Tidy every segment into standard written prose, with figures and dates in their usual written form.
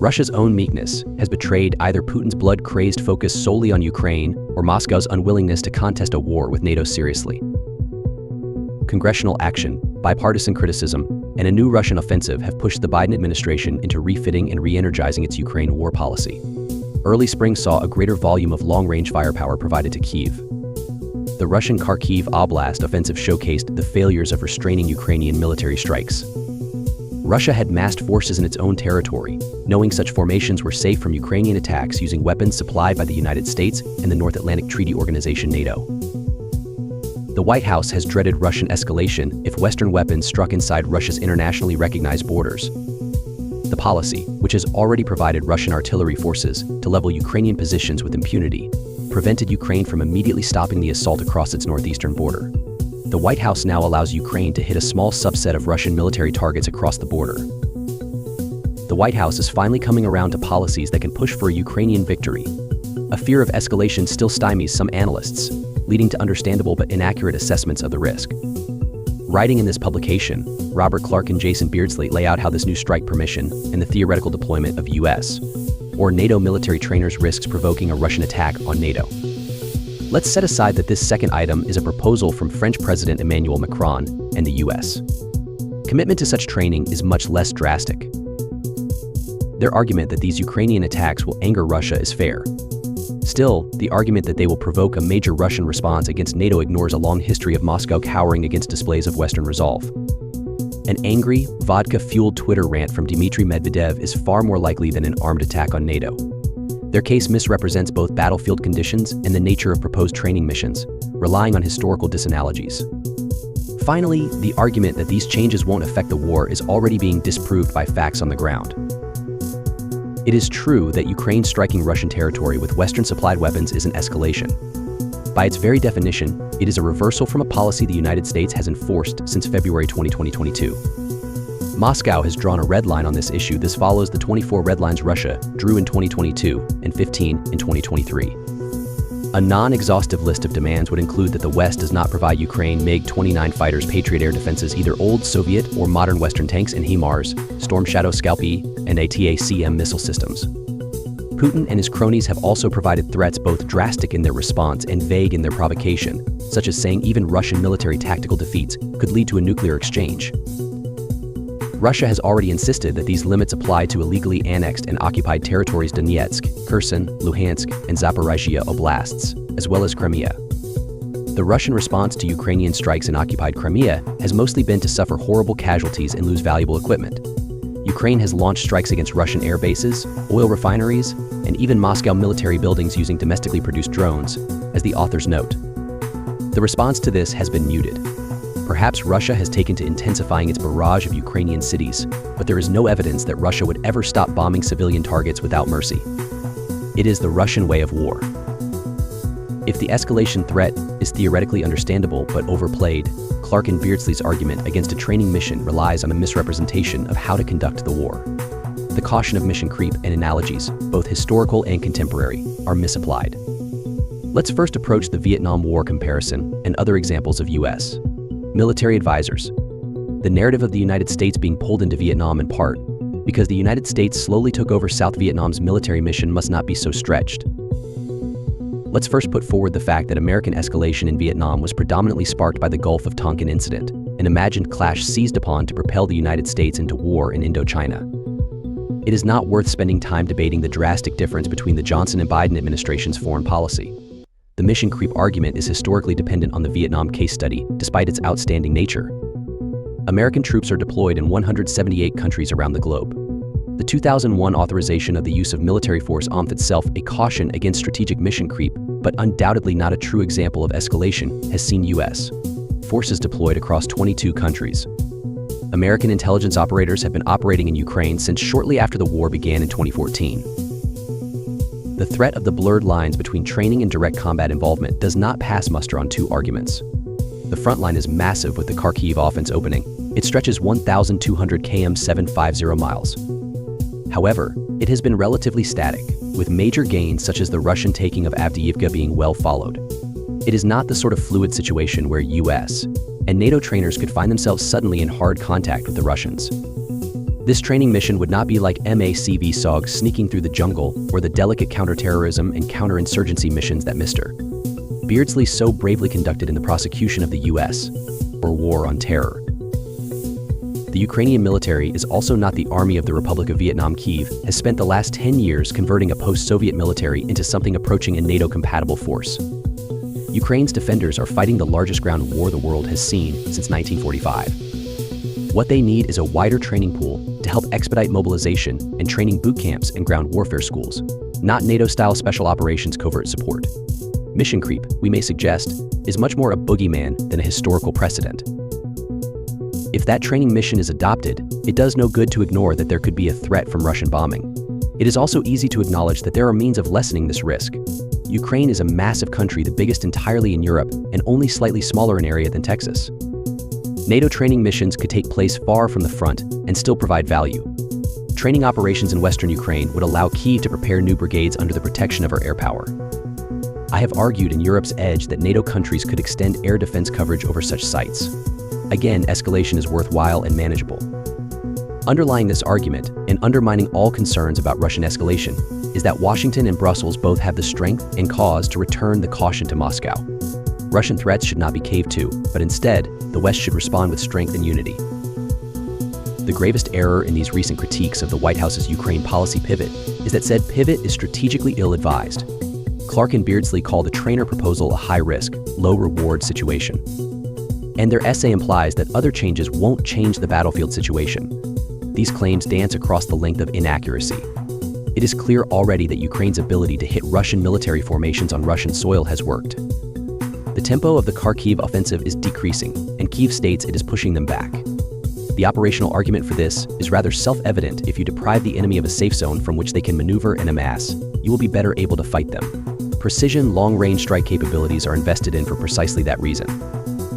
Russia's own meekness has betrayed either Putin's blood-crazed focus solely on Ukraine or Moscow's unwillingness to contest a war with NATO seriously. Congressional action, bipartisan criticism, and a new Russian offensive have pushed the Biden administration into refitting and re-energizing its Ukraine war policy. Early spring saw a greater volume of long-range firepower provided to Kyiv. The Russian Kharkiv Oblast offensive showcased the failures of restraining Ukrainian military strikes. Russia had massed forces in its own territory, knowing such formations were safe from Ukrainian attacks using weapons supplied by the United States and the North Atlantic Treaty Organization NATO. The White House has dreaded Russian escalation if Western weapons struck inside Russia's internationally recognized borders. The policy, which has already provided Russian artillery forces to level Ukrainian positions with impunity, prevented Ukraine from immediately stopping the assault across its northeastern border. The White House now allows Ukraine to hit a small subset of Russian military targets across the border. The White House is finally coming around to policies that can push for a Ukrainian victory. A fear of escalation still stymies some analysts, leading to understandable but inaccurate assessments of the risk. Writing in this publication, Robert Clarke and Jason Beardsley lay out how this new strike permission and the theoretical deployment of U.S. or NATO military trainers risks provoking a Russian attack on NATO. Let's set aside that this second item is a proposal from French President Emmanuel Macron and the U.S. Commitment to such training is much less drastic. Their argument that these Ukrainian attacks will anger Russia is fair. Still, the argument that they will provoke a major Russian response against NATO ignores a long history of Moscow cowering against displays of Western resolve. An angry, vodka-fueled Twitter rant from Dmitry Medvedev is far more likely than an armed attack on NATO. Their case misrepresents both battlefield conditions and the nature of proposed training missions, relying on historical disanalogies. Finally, the argument that these changes won't affect the war is already being disproved by facts on the ground. It is true that Ukraine striking Russian territory with Western-supplied weapons is an escalation. By its very definition, it is a reversal from a policy the United States has enforced since February 2022. Moscow has drawn a red line on this issue. This follows the 24 red lines Russia drew in 2022 and 15 in 2023. A non-exhaustive list of demands would include that the West does not provide Ukraine MiG-29 fighters, Patriot air defenses, either old Soviet or modern Western tanks and HIMARS, Storm Shadow Scalp-E, and ATACM missile systems. Putin and his cronies have also provided threats both drastic in their response and vague in their provocation, such as saying even Russian military tactical defeats could lead to a nuclear exchange. Russia has already insisted that these limits apply to illegally annexed and occupied territories Donetsk, Kherson, Luhansk, and Zaporizhzhia oblasts, as well as Crimea. The Russian response to Ukrainian strikes in occupied Crimea has mostly been to suffer horrible casualties and lose valuable equipment. Ukraine has launched strikes against Russian air bases, oil refineries, and even Moscow military buildings using domestically produced drones, as the authors note. The response to this has been muted. Perhaps Russia has taken to intensifying its barrage of Ukrainian cities, but there is no evidence that Russia would ever stop bombing civilian targets without mercy. It is the Russian way of war. If the escalation threat is theoretically understandable but overplayed, Clarke and Beardsley's argument against a training mission relies on a misrepresentation of how to conduct the war. The caution of mission creep and analogies, both historical and contemporary, are misapplied. Let's first approach the Vietnam War comparison and other examples of U.S. military advisors. The narrative of the United States being pulled into Vietnam in part because the United States slowly took over South Vietnam's military mission must not be so stretched. Let's first put forward the fact that American escalation in Vietnam was predominantly sparked by the Gulf of Tonkin incident, an imagined clash seized upon to propel the United States into war in Indochina. It is not worth spending time debating the drastic difference between the Johnson and Biden administration's foreign policy. The mission creep argument is historically dependent on the Vietnam case study, despite its outstanding nature. American troops are deployed in 178 countries around the globe. The 2001 authorization of the use of military force is itself a caution against strategic mission creep, but undoubtedly not a true example of escalation, has seen U.S. forces deployed across 22 countries. American intelligence operators have been operating in Ukraine since shortly after the war began in 2014. The threat of the blurred lines between training and direct combat involvement does not pass muster on two arguments. The front line is massive with the Kharkiv offense opening. It stretches 1,200 km 750 miles. However, it has been relatively static, with major gains such as the Russian taking of Avdiivka being well followed. It is not the sort of fluid situation where U.S. and NATO trainers could find themselves suddenly in hard contact with the Russians. This training mission would not be like MACV SOG sneaking through the jungle or the delicate counterterrorism and counterinsurgency missions that Mr. Beardsley so bravely conducted in the prosecution of the US, or war on terror. The Ukrainian military is also not the army of the Republic of Vietnam. Kyiv has spent the last 10 years converting a post-Soviet military into something approaching a NATO-compatible force. Ukraine's defenders are fighting the largest ground war the world has seen since 1945. What they need is a wider training pool to help expedite mobilization and training boot camps and ground warfare schools, not NATO-style special operations covert support. Mission creep, we may suggest, is much more a boogeyman than a historical precedent. If that training mission is adopted, it does no good to ignore that there could be a threat from Russian bombing. It is also easy to acknowledge that there are means of lessening this risk. Ukraine is a massive country, the biggest entirely in Europe, and only slightly smaller in area than Texas. NATO training missions could take place far from the front and still provide value. Training operations in western Ukraine would allow Kyiv to prepare new brigades under the protection of our air power. I have argued in Europe's Edge that NATO countries could extend air defense coverage over such sites. Again, escalation is worthwhile and manageable. Underlying this argument, and undermining all concerns about Russian escalation, is that Washington and Brussels both have the strength and cause to return the caution to Moscow. Russian threats should not be caved to, but instead, the West should respond with strength and unity. The gravest error in these recent critiques of the White House's Ukraine policy pivot is that said pivot is strategically ill-advised. Clarke and Beardsley call the trainer proposal a high-risk, low-reward situation. And their essay implies that other changes won't change the battlefield situation. These claims dance across the length of inaccuracy. It is clear already that Ukraine's ability to hit Russian military formations on Russian soil has worked. The tempo of the Kharkiv offensive is decreasing, and Kyiv states it is pushing them back. The operational argument for this is rather self-evident. If you deprive the enemy of a safe zone from which they can maneuver and amass, you will be better able to fight them. Precision, long-range strike capabilities are invested in for precisely that reason.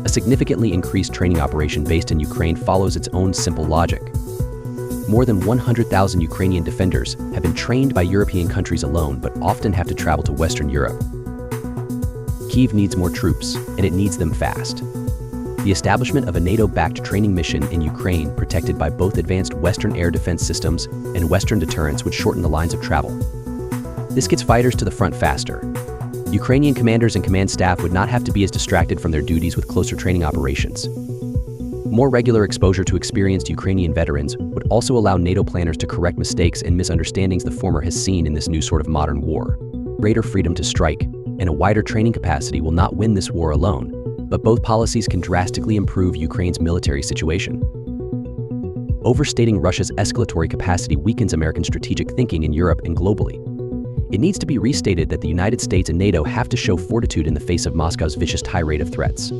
A significantly increased training operation based in Ukraine follows its own simple logic. More than 100,000 Ukrainian defenders have been trained by European countries alone, but often have to travel to Western Europe. Kyiv needs more troops, and it needs them fast. The establishment of a NATO-backed training mission in Ukraine, protected by both advanced Western air defense systems and Western deterrence, would shorten the lines of travel. This gets fighters to the front faster. Ukrainian commanders and command staff would not have to be as distracted from their duties with closer training operations. More regular exposure to experienced Ukrainian veterans would also allow NATO planners to correct mistakes and misunderstandings the former has seen in this new sort of modern war. Greater freedom to strike and a wider training capacity will not win this war alone, but both policies can drastically improve Ukraine's military situation. Overstating Russia's escalatory capacity weakens American strategic thinking in Europe and globally. It needs to be restated that the United States and NATO have to show fortitude in the face of Moscow's vicious tirade of threats.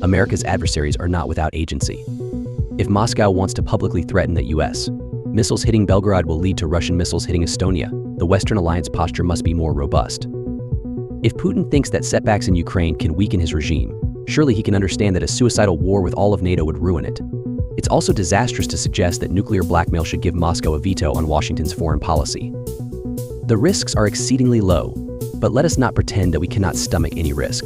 America's adversaries are not without agency. If Moscow wants to publicly threaten the US, missiles hitting Belgrade will lead to Russian missiles hitting Estonia. The Western alliance posture must be more robust. If Putin thinks that setbacks in Ukraine can weaken his regime, surely he can understand that a suicidal war with all of NATO would ruin it. It's also disastrous to suggest that nuclear blackmail should give Moscow a veto on Washington's foreign policy. The risks are exceedingly low, but let us not pretend that we cannot stomach any risk.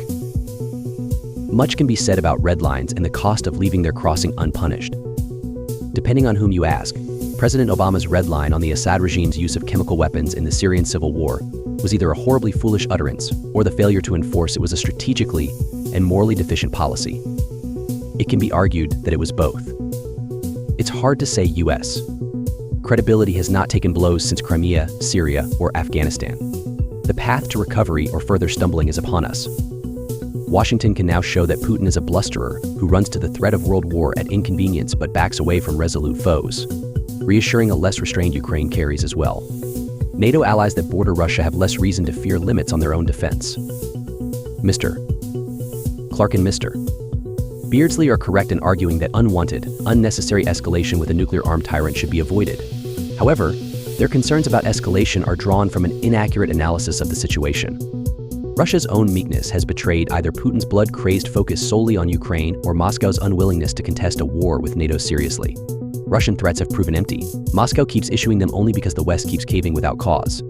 Much can be said about red lines and the cost of leaving their crossing unpunished. Depending on whom you ask, President Obama's red line on the Assad regime's use of chemical weapons in the Syrian civil war was either a horribly foolish utterance or the failure to enforce it was a strategically and morally deficient policy. It can be argued that it was both. It's hard to say US. Credibility has not taken blows since Crimea, Syria, or Afghanistan. The path to recovery or further stumbling is upon us. Washington can now show that Putin is a blusterer who runs to the threat of world war at inconvenience but backs away from resolute foes. Reassuring a less restrained Ukraine carries as well. NATO allies that border Russia have less reason to fear limits on their own defense. Mr. Clarke and Mr. Beardsley are correct in arguing that unwanted, unnecessary escalation with a nuclear-armed tyrant should be avoided. However, their concerns about escalation are drawn from an inaccurate analysis of the situation. Russia's own meekness has betrayed either Putin's blood-crazed focus solely on Ukraine or Moscow's unwillingness to contest a war with NATO seriously. Russian threats have proven empty. Moscow keeps issuing them only because the West keeps caving without cause.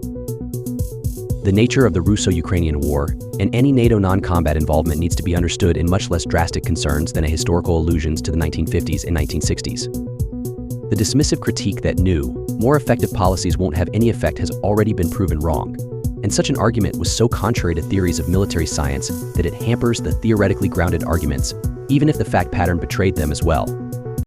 The nature of the Russo-Ukrainian war and any NATO non-combat involvement needs to be understood in much less drastic concerns than a historical allusions to the 1950s and 1960s. The dismissive critique that new, more effective policies won't have any effect has already been proven wrong. And such an argument was so contrary to theories of military science that it hampers the theoretically grounded arguments, even if the fact pattern betrayed them as well.